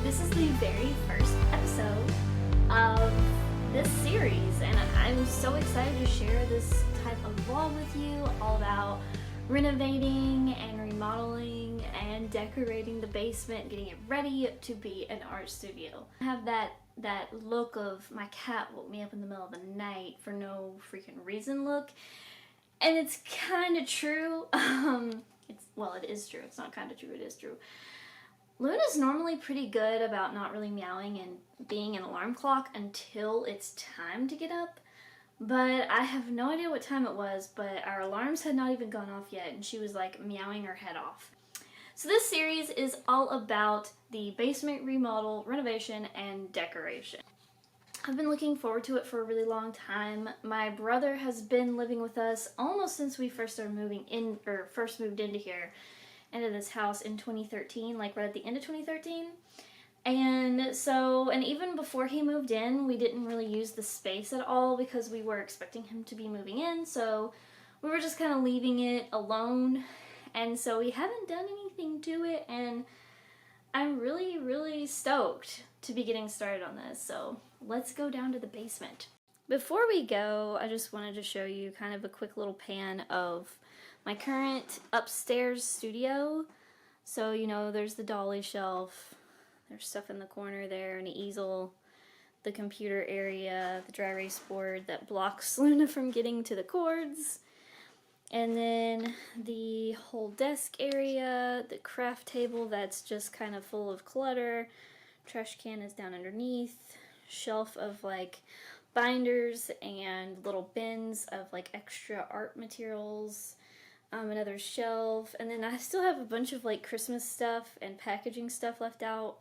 this is the very first episode of this series, and I'm so excited to share this type of vlog with you, all about renovating and remodeling and decorating the basement, getting it ready to be an art studio. I have that look of my cat woke me up in the middle of the night for no freaking reason look, and it's kind of true. It is true. It's not kind of true, it is true. Luna's normally pretty good about not really meowing and being an alarm clock until it's time to get up. But I have no idea what time it was, but our alarms had not even gone off yet, and she was like meowing her head off. So this series is all about the basement remodel, renovation, and decoration. I've been looking forward to it for a really long time. My brother has been living with us almost since we first started moved into here, into this house in 2013, like right at the end of 2013. And even before he moved in, we didn't really use the space at all because we were expecting him to be moving in, so we were just kind of leaving it alone. And so we haven't done anything to it, and I'm really, really stoked to be getting started on this. So let's go down to the basement. Before we go, I just wanted to show you kind of a quick little pan of my current upstairs studio. So, you know, there's the dolly shelf, there's stuff in the corner there, an easel, the computer area, the dry erase board that blocks Luna from getting to the cords, and then the whole desk area, the craft table that's just kind of full of clutter, trash can is down underneath, shelf of like binders and little bins of like extra art materials, another shelf, and then I still have a bunch of like Christmas stuff and packaging stuff left out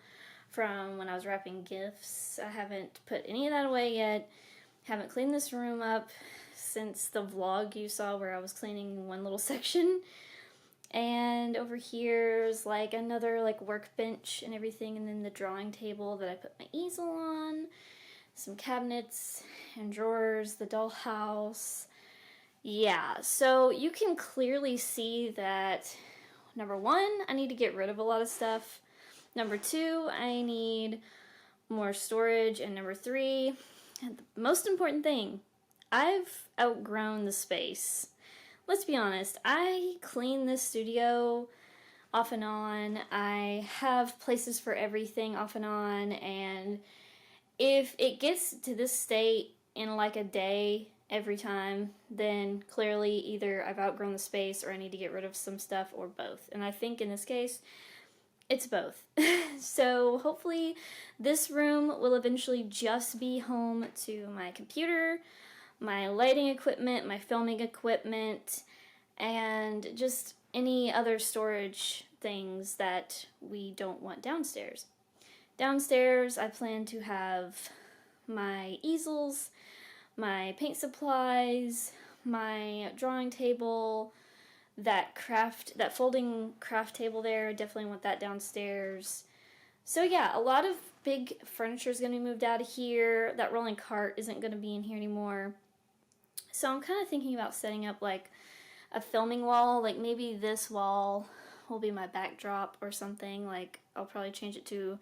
from when I was wrapping gifts. I haven't put any of that away yet. Haven't cleaned this room up since the vlog you saw where I was cleaning one little section. And over here's like another like workbench and everything, and then the drawing table that I put my easel on, some cabinets and drawers, the dollhouse. Yeah, so you can clearly see that, number one, I need to get rid of a lot of stuff. Number two, I need more storage. And number three, and the most important thing, I've outgrown the space. Let's be honest, I clean this studio off and on. I have places for everything off and on, and if it gets to this state in like a day every time, then clearly either I've outgrown the space or I need to get rid of some stuff, or both. And I think in this case, it's both. So hopefully this room will eventually just be home to my computer, my lighting equipment, my filming equipment, and just any other storage things that we don't want downstairs. Downstairs, I plan to have my easels, my paint supplies, my drawing table, that folding craft table there, definitely want that downstairs. So yeah, a lot of big furniture is going to be moved out of here. That rolling cart isn't going to be in here anymore. So I'm kind of thinking about setting up like a filming wall, like maybe this wall will be my backdrop or something. Like I'll probably change it to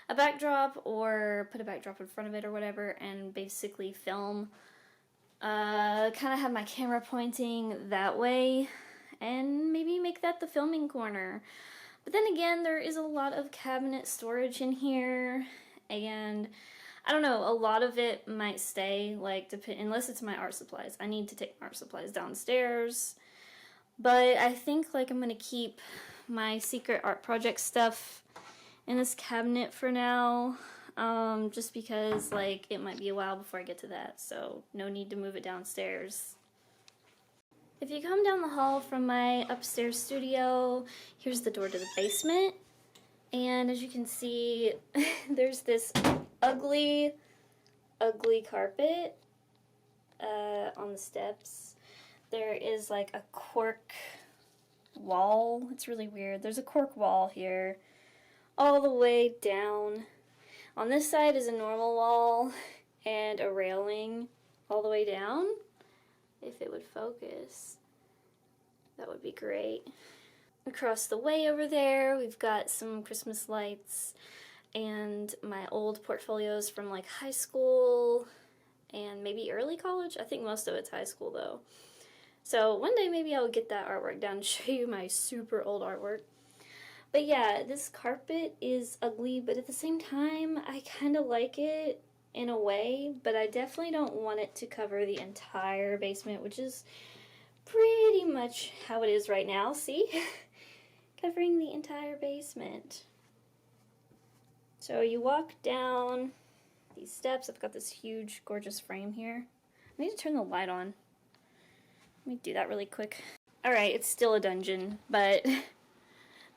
a backdrop or put a backdrop in front of it or whatever, and basically film, kind of have my camera pointing that way, and maybe make that the filming corner. But then again, there is a lot of cabinet storage in here, and I don't know, a lot of it might stay, like, unless it's my art supplies. I need to take my art supplies downstairs, but I think like I'm gonna keep my secret art project stuff in this cabinet for now, just because like it might be a while before I get to that, so no need to move it downstairs. If you come down the hall from my upstairs studio, here's the door to the basement, and as you can see, there's this ugly carpet on the steps. There is like a cork wall. It's really weird. There's a cork wall here all the way down. On this side is a normal wall and a railing all the way down. If it would focus, that would be great. Across the way over there, we've got some Christmas lights and my old portfolios from like high school and maybe early college. I think most of it's high school though. So one day maybe I'll get that artwork down and show you my super old artwork. But yeah, this carpet is ugly, but at the same time, I kind of like it in a way, but I definitely don't want it to cover the entire basement, which is pretty much how it is right now, see? Covering the entire basement. So you walk down these steps. I've got this huge, gorgeous frame here. I need to turn the light on. Let me do that really quick. Alright, it's still a dungeon, but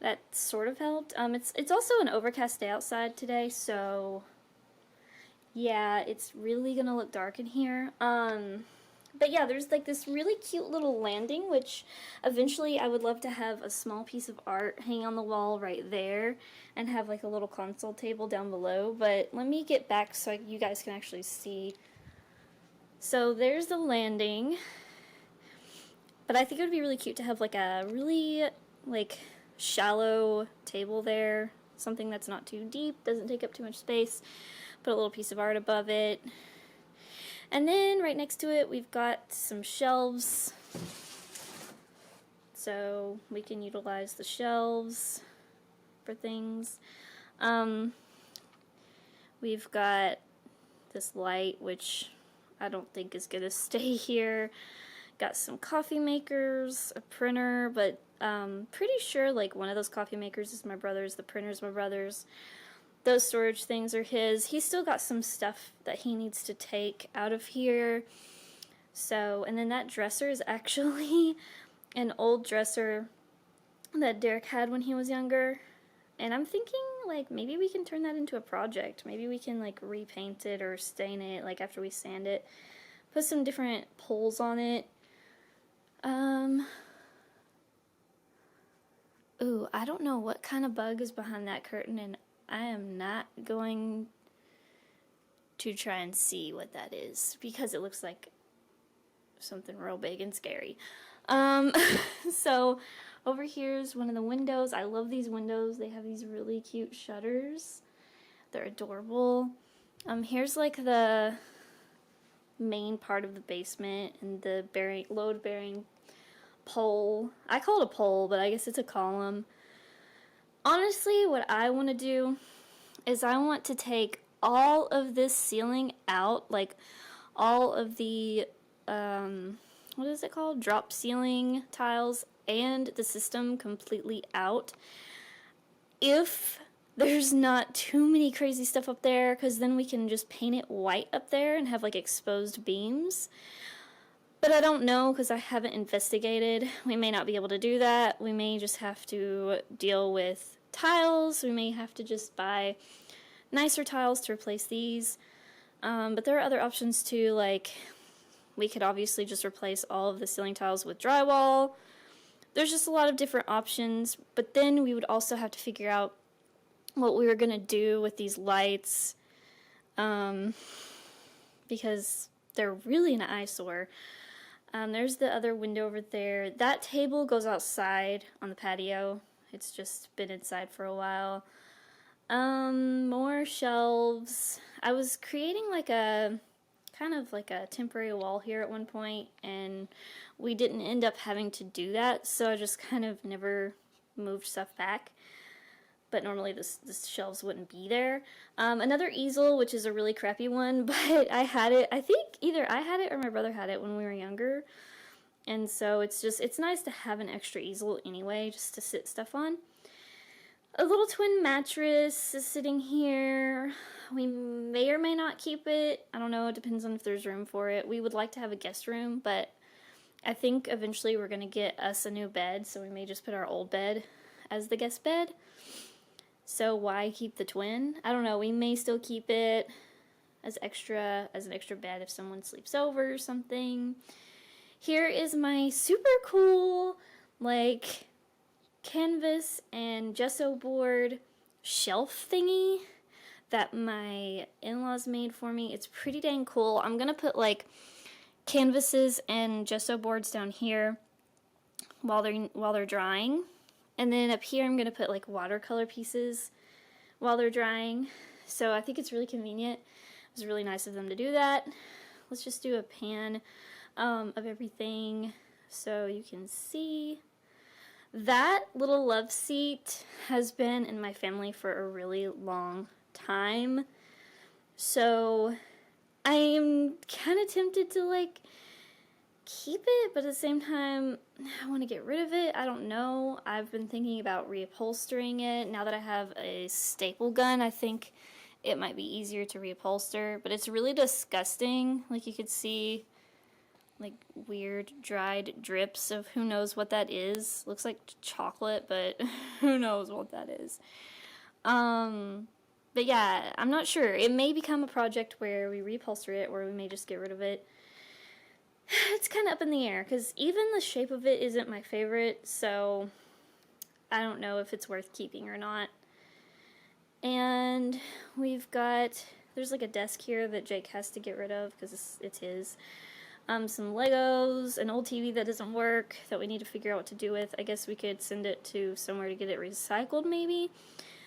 that sort of helped. It's also an overcast day outside today, so yeah, it's really gonna look dark in here. But yeah, there's like this really cute little landing, which eventually I would love to have a small piece of art hanging on the wall right there and have like a little console table down below. But let me get back so you guys can actually see. So there's the landing. But I think it would be really cute to have like a really like shallow table there. Something that's not too deep, doesn't take up too much space. Put a little piece of art above it. And then right next to it, we've got some shelves. So we can utilize the shelves for things. We've got this light, which I don't think is going to stay here. Got some coffee makers, a printer, but pretty sure like one of those coffee makers is my brother's, the printer's my brother's. Those storage things are his. He's still got some stuff that he needs to take out of here. So, and then that dresser is actually an old dresser that Derek had when he was younger. And I'm thinking, like, maybe we can turn that into a project. Maybe we can, like, repaint it or stain it, like, after we sand it. Put some different pulls on it. Ooh, I don't know what kind of bug is behind that curtain, and I am not going to try and see what that is because it looks like something real big and scary. So over here's one of the windows. I love these windows. They have these really cute shutters. They're adorable. Here's like the main part of the basement and the load-bearing pole. I call it a pole, but I guess it's a column. Honestly, what I want to do is I want to take all of this ceiling out, like all of the, what is it called? Drop ceiling tiles and the system completely out. If there's not too many crazy stuff up there, because then we can just paint it white up there and have like exposed beams. But I don't know because I haven't investigated. We may not be able to do that. We may just have to deal with tiles. We may have to just buy nicer tiles to replace these. But there are other options too, like we could obviously just replace all of the ceiling tiles with drywall. There's just a lot of different options, but then we would also have to figure out what we were going to do with these lights, because they're really an eyesore. There's the other window over there. That table goes outside on the patio. It's just been inside for a while. More shelves. I was creating like a kind of like a temporary wall here at one point, and we didn't end up having to do that, so I just kind of never moved stuff back. But normally the shelves wouldn't be there. Another easel, which is a really crappy one, but I had it, I think either I had it or my brother had it when we were younger. And so it's nice to have an extra easel anyway, just to sit stuff on. A little twin mattress is sitting here. We may or may not keep it. I don't know, it depends on if there's room for it. We would like to have a guest room, but I think eventually we're going to get us a new bed, so we may just put our old bed as the guest bed. So why keep the twin? I don't know, we may still keep it as an extra bed if someone sleeps over or something. Here is my super cool, like, canvas and gesso board shelf thingy that my in-laws made for me. It's pretty dang cool. I'm gonna put, like, canvases and gesso boards down here while they're drying. And then up here I'm going to put like watercolor pieces while they're drying. So I think it's really convenient. It was really nice of them to do that. Let's just do a pan of everything so you can see. That little love seat has been in my family for a really long time. So I'm kind of tempted to like keep it, but at the same time I want to get rid of it. I don't know. I've been thinking about reupholstering it. Now that I have a staple gun, I think it might be easier to reupholster, but it's really disgusting. Like you could see like weird dried drips of who knows what that is. Looks like chocolate, but who knows what that is. But yeah, I'm not sure. It may become a project where we reupholster it, or we may just get rid of it. It's kind of up in the air, because even the shape of it isn't my favorite, so I don't know if it's worth keeping or not. And we've got, there's like a desk here that Jake has to get rid of, because it's his. Some Legos, an old TV that doesn't work, that we need to figure out what to do with. I guess we could send it to somewhere to get it recycled, maybe.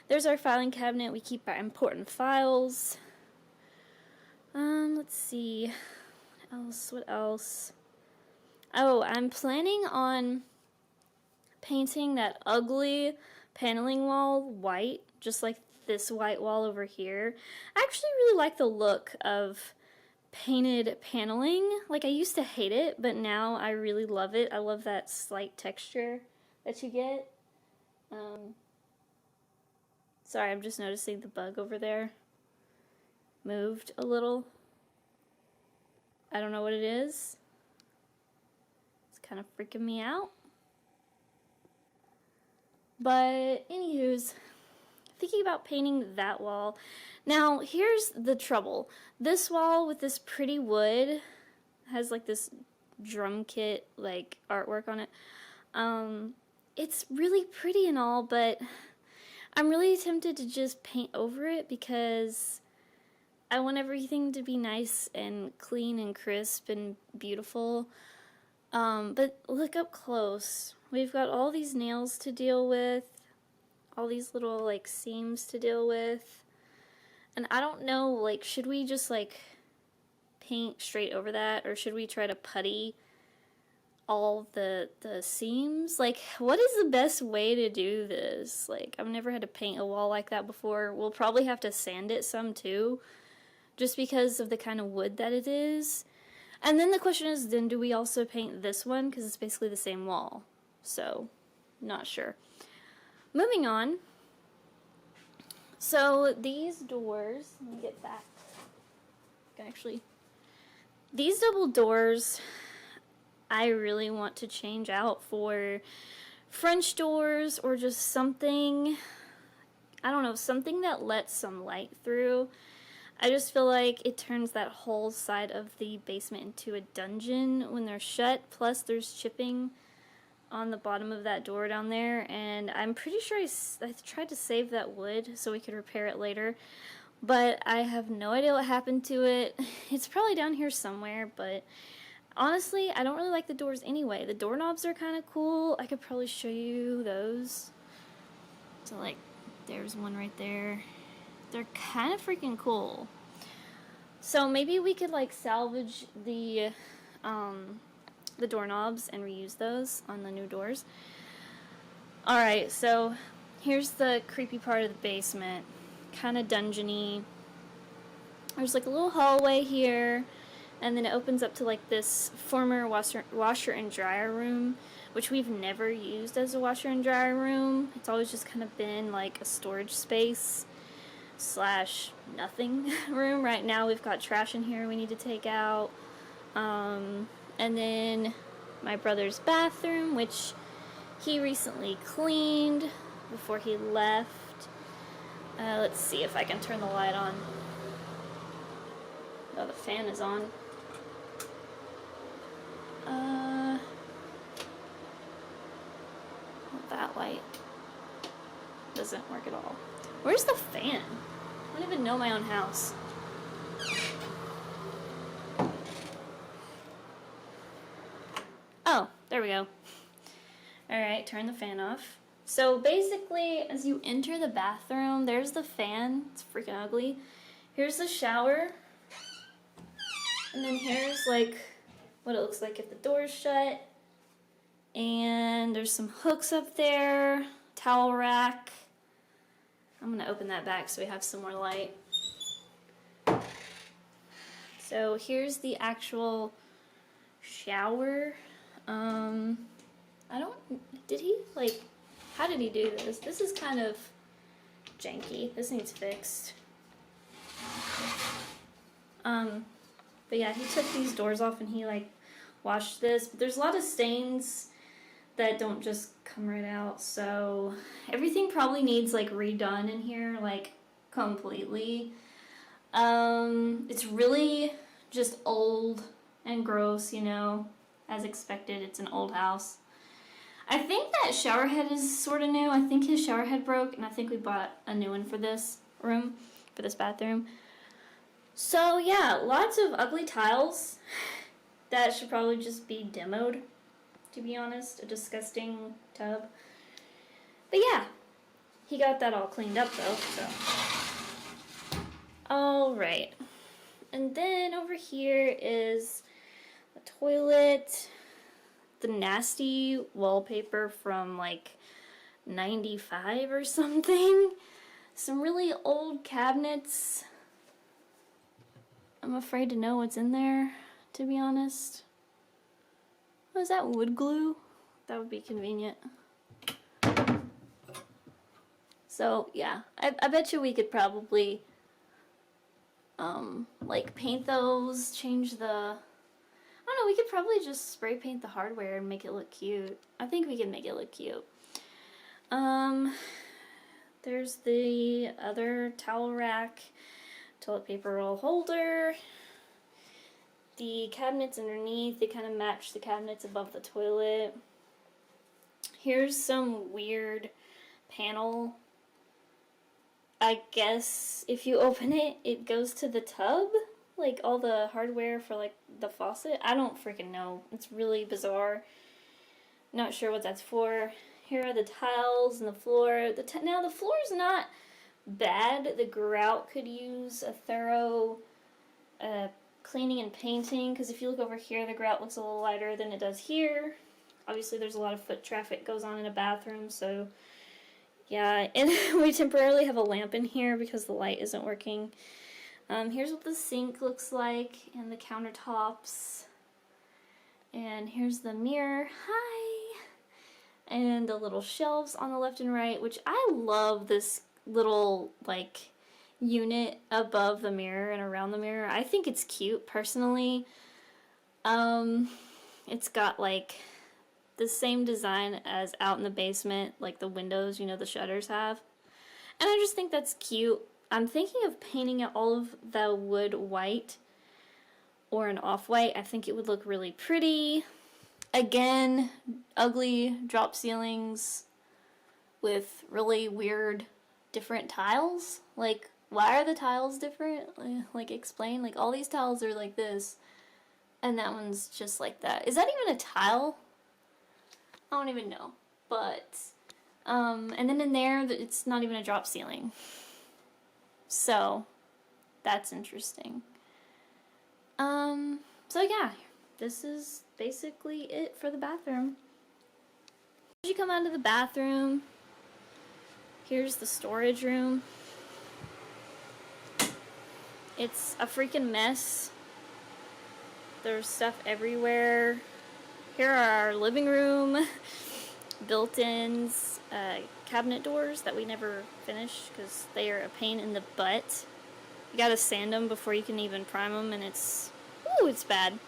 There's our filing cabinet. We keep our important files. Let's see. What else? Oh, I'm planning on painting that ugly paneling wall white, just like this white wall over here. I actually really like the look of painted paneling. Like, I used to hate it, but now I really love it. I love that slight texture that you get. Sorry, I'm just noticing the bug over there moved a little. I don't know what it is. It's kind of freaking me out. But anywho's, thinking about painting that wall. Now, here's the trouble. This wall with this pretty wood has like this drum kit like artwork on it. It's really pretty and all, but I'm really tempted to just paint over it because I want everything to be nice and clean and crisp and beautiful. But look up close. We've got all these nails to deal with, all these little like seams to deal with. And I don't know, like, should we just like paint straight over that, or should we try to putty all the seams? Like, what is the best way to do this? Like, I've never had to paint a wall like that before. We'll probably have to sand it some too, just because of the kind of wood that it is. And then the question is, then do we also paint this one? Because it's basically the same wall. So, not sure. Moving on. So, these doors, let me get back. Actually, these double doors, I really want to change out for French doors, or just something, I don't know, something that lets some light through. I just feel like it turns that whole side of the basement into a dungeon when they're shut. Plus, there's chipping on the bottom of that door down there, and I'm pretty sure I tried to save that wood so we could repair it later, but I have no idea what happened to it. It's probably down here somewhere, but honestly, I don't really like the doors anyway. The doorknobs are kind of cool. I could probably show you those. So, like, there's one right there. They're kind of freaking cool. So maybe we could like salvage the doorknobs and reuse those on the new doors. Alright, so here's the creepy part of the basement. Kind of dungeony. There's like a little hallway here, and then it opens up to like this former washer and dryer room, which we've never used as a washer and dryer room. It's always just kind of been like a storage space / nothing room. Right now we've got trash in here we need to take out. And then my brother's bathroom, which he recently cleaned before he left. Let's see if I can turn the light on. Oh, the fan is on. That light doesn't work at all. Where's the fan? I don't even know my own house. Oh, there we go. Alright, turn the fan off. So basically, as you enter the bathroom, there's the fan. It's freaking ugly. Here's the shower. And then here's like what it looks like if the door's shut. And there's some hooks up there, towel rack. I'm gonna open that back so we have some more light. So here's the actual shower. How did he do this? This is kind of janky. This needs fixed. But yeah, he took these doors off and he like washed this. But there's a lot of stains that don't just come right out, so everything probably needs like redone in here, like completely. It's really just old and gross, you know, as expected. It's an old house. I think that shower head is sort of new. I think his shower head broke, and I think we bought a new one for this room, for this bathroom. So yeah, lots of ugly tiles that should probably just be demoed, to be honest. A disgusting tub. But yeah, he got that all cleaned up though, so. Alright. And then over here is the toilet. The nasty wallpaper from like 95 or something. Some really old cabinets. I'm afraid to know what's in there, to be honest. Oh, is that wood glue? That would be convenient. So yeah, I bet you we could probably like paint those, change the, I don't know, we could probably just spray paint the hardware and make it look cute. I think we can make it look cute. There's the other towel rack, toilet paper roll holder. The cabinets underneath, they kind of match the cabinets above the toilet. Here's some weird panel. I guess if you open it, it goes to the tub. Like all the hardware for like the faucet. I don't freaking know. It's really bizarre. Not sure what that's for. Here are the tiles and the floor. Now the floor's not bad. The grout could use a thorough cleaning and painting, because if you look over here, the grout looks a little lighter than it does here. Obviously there's a lot of foot traffic goes on in a bathroom, so yeah. And we temporarily have a lamp in here because the light isn't working. Here's what the sink looks like and the countertops. And here's the mirror. Hi! And the little shelves on the left and right, which I love this little like unit above the mirror and around the mirror. I think it's cute personally. It's got like the same design as out in the basement, like the windows, you know, the shutters have. And I just think that's cute. I'm thinking of painting all of the wood white or an off-white. I think it would look really pretty. Again, ugly drop ceilings with really weird different tiles. Like, why are the tiles different? Like, explain. Like, all these tiles are like this, and that one's just like that. Is that even a tile? I don't even know. But, and then in there, it's not even a drop ceiling. So, that's interesting. So yeah, this is basically it for the bathroom. As you come out of the bathroom, here's the storage room. It's a freaking mess. There's stuff everywhere. Here are our living room, built-ins, cabinet doors that we never finish because they are a pain in the butt. You gotta sand them before you can even prime them, and it's bad.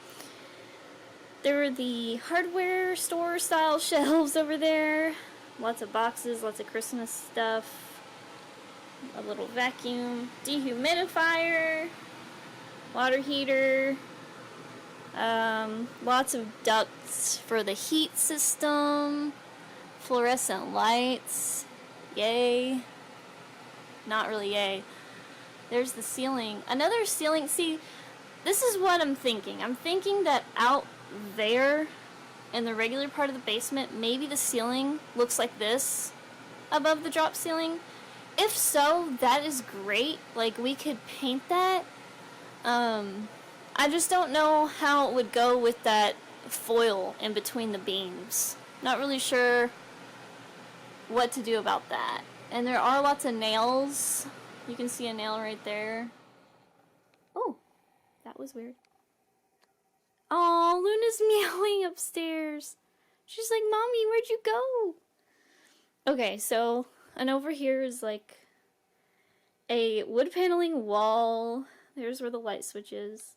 There are the hardware store style shelves over there. Lots of boxes, lots of Christmas stuff. A little vacuum, dehumidifier, water heater, lots of ducts for the heat system, fluorescent lights, yay, not really yay. There's the ceiling, another ceiling. See, this is what I'm thinking. I'm thinking that out there in the regular part of the basement, maybe the ceiling looks like this, above the drop ceiling. If so, that is great. Like, we could paint that. I just don't know how it would go with that foil in between the beams. Not really sure what to do about that. And there are lots of nails. You can see a nail right there. Oh, that was weird. Oh, Luna's meowing upstairs. She's like, Mommy, where'd you go? Okay, so, and over here is like a wood paneling wall. There's where the light switch is.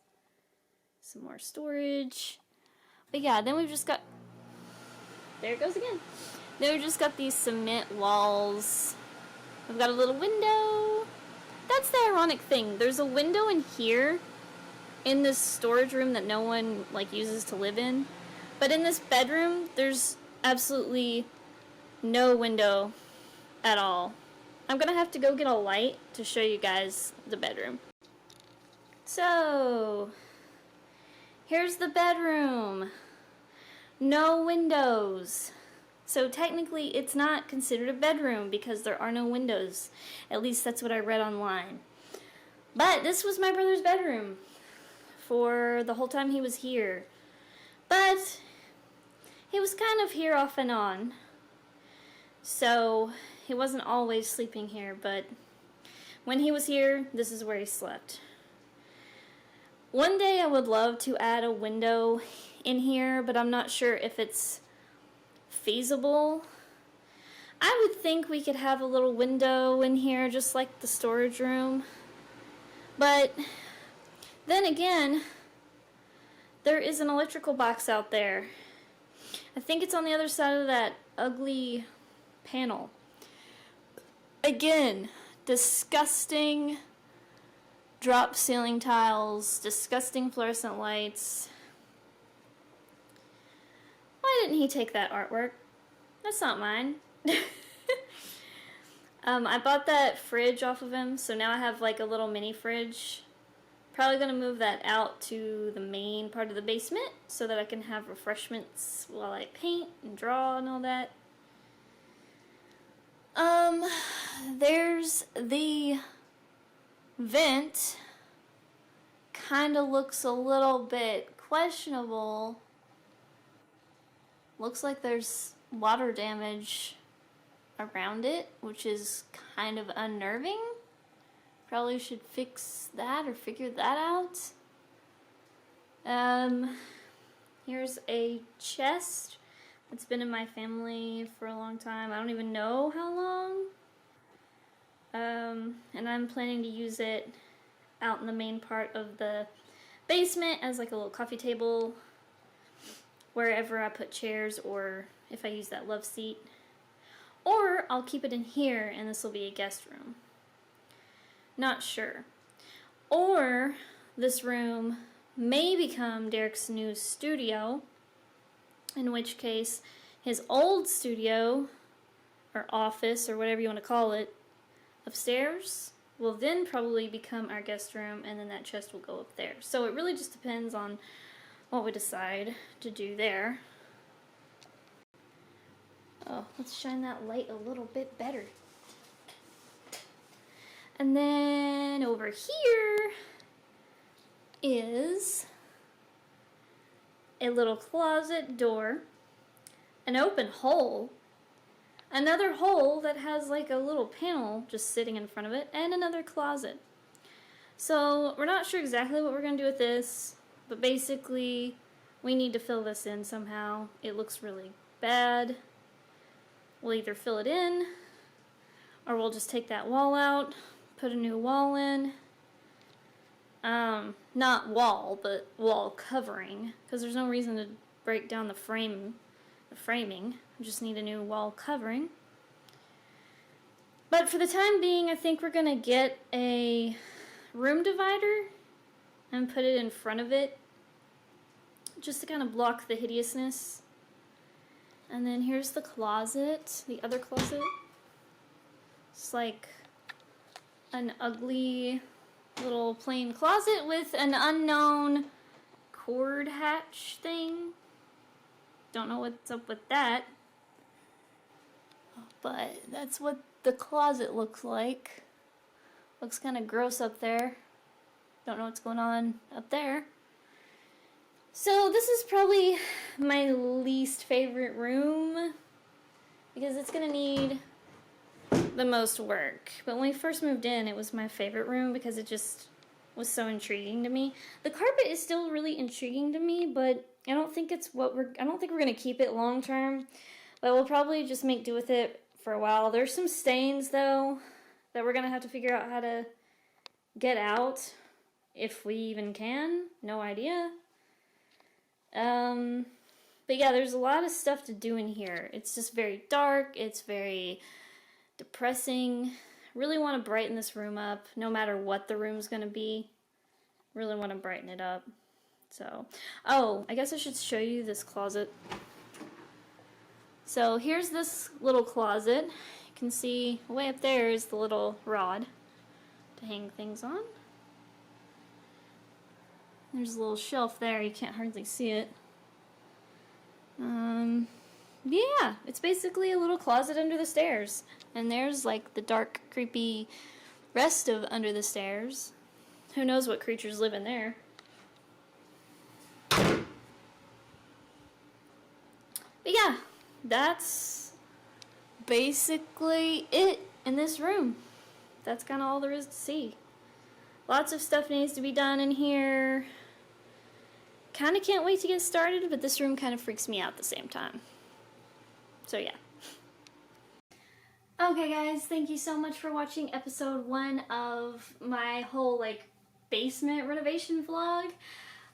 Some more storage. But yeah, then we've just got, there it goes again. Then we've just got these cement walls. We've got a little window. That's the ironic thing. There's a window in here in this storage room that no one like uses to live in. But in this bedroom, there's absolutely no window at all. I'm gonna have to go get a light to show you guys the bedroom. So, here's the bedroom. No windows. So technically it's not considered a bedroom because there are no windows. At least that's what I read online. But this was my brother's bedroom for the whole time he was here. But he was kind of here off and on. So he wasn't always sleeping here, but when he was here, this is where he slept. One day I would love to add a window in here, but I'm not sure if it's feasible. I would think we could have a little window in here just like the storage room. But then again, there is an electrical box out there. I think it's on the other side of that ugly panel. Again, disgusting drop ceiling tiles, disgusting fluorescent lights. Why didn't he take that artwork? That's not mine. I bought that fridge off of him, so now I have like a little mini fridge. Probably gonna move that out to the main part of the basement so that I can have refreshments while I paint and draw and all that. There's the vent. Kinda looks a little bit questionable. Looks like there's water damage around it, which is kind of unnerving. Probably should fix that or figure that out. Here's a chest that's been in my family for a long time. I don't even know how long. And I'm planning to use it out in the main part of the basement as like a little coffee table wherever I put chairs, or if I use that love seat. Or I'll keep it in here and this will be a guest room. Not sure. Or this room may become Derek's new studio, in which case his old studio or office or whatever you want to call it upstairs will then probably become our guest room, and then that chest will go up there. So it really just depends on what we decide to do there. Oh, let's shine that light a little bit better. And then over here is a little closet door, an open hole, another hole that has like a little panel just sitting in front of it, and another closet. So we're not sure exactly what we're going to do with this, but basically we need to fill this in somehow. It looks really bad. We'll either fill it in, or we'll just take that wall out, put a new wall in. Not wall, but wall covering, because there's no reason to break down the framing. We just need a new wall covering. But for the time being, I think we're going to get a room divider and put it in front of it, just to kind of block the hideousness. And then here's the closet, the other closet. It's like an ugly little plain closet with an unknown cord hatch thing. Don't know what's up with that. but that's what the closet looks like. Looks kind of gross up there. Don't know what's going on up there. So this is probably my least favorite room because it's gonna need the most work. But when we first moved in, it was my favorite room because it just was so intriguing to me. The carpet is still really intriguing to me, but I don't think we're gonna keep it long term. But we'll probably just make do with it for a while. There's some stains though that we're gonna have to figure out how to get out, if we even can. No idea. But yeah, there's a lot of stuff to do in here. It's just very dark. It's very depressing. Really want to brighten this room up, no matter what the room's gonna be. Really want to brighten it up. So, oh, I guess I should show you this closet. So here's this little closet. You can see way up there is the little rod to hang things on. There's a little shelf there, you can't hardly see it. Yeah, it's basically a little closet under the stairs. And there's like the dark, creepy rest of under the stairs. Who knows what creatures live in there. But yeah, that's basically it in this room. That's kind of all there is to see. Lots of stuff needs to be done in here. Kind of can't wait to get started, but this room kind of freaks me out at the same time. So yeah. Okay guys, thank you so much for watching episode 1 of my whole basement renovation vlog.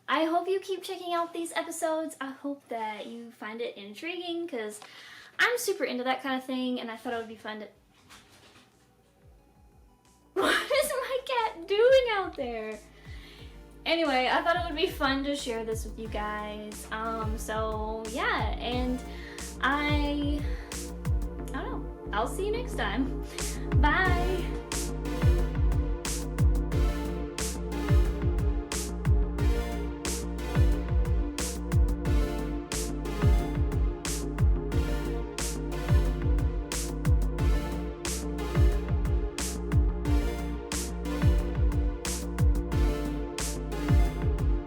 I hope you keep checking out these episodes. I hope that you find it intriguing because I'm super into that kind of thing and I thought it would be fun to... What is my cat doing out there? Anyway, I thought it would be fun to share this with you guys. So yeah, and I don't know. I'll see you next time. Bye!